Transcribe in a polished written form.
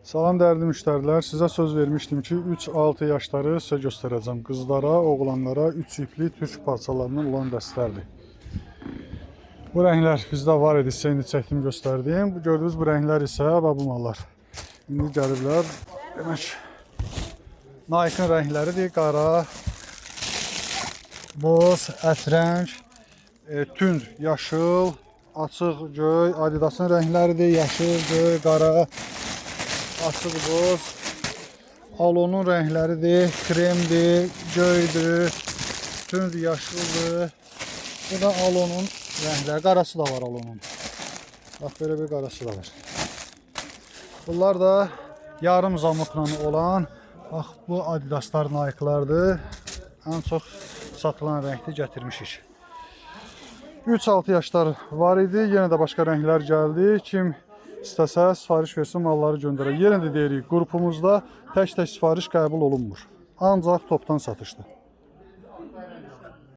Salam dəyərli müştərilər, sizə söz vermişdim ki 3-6 yaşları sizə göstərəcəm. Qızlara, oğlanlara 3 ipli türk parçalarından olan dəstlərdir. Bu rənglər bizdə var idi, sizə indi çəkdim, göstərdim. Gördüyünüz bu rənglər isə bu mallar. İndi gəliblər. Demək, Nike'ın rəngləridir. Qara, boz, ətrəng, tünd, yaşıl, açıq göy. Adidas'ın rəngləridir. Yaşıl, göy, qara, açıq boz. Alonun rəngləridir. Kremdir, göydür, tünd, yaşıldır. Bu da Alonun rəngləri. Qarası da var Alonun. Bax, belə bir qarası da var. Bunlar da yarım zamıqla olan, bax, bu Adidas'lar, Nike'lardır. Ən çox satılan rəngdə gətirmişik. 3-6 yaşlar var idi. Yenə də başqa rənglər gəldi. Kim istəsə sifariş versin, malları göndərək. Yenə də deyirik, qrupumuzda tək-tək sifariş qəbul olunmur. Ancaq topdan satışdır.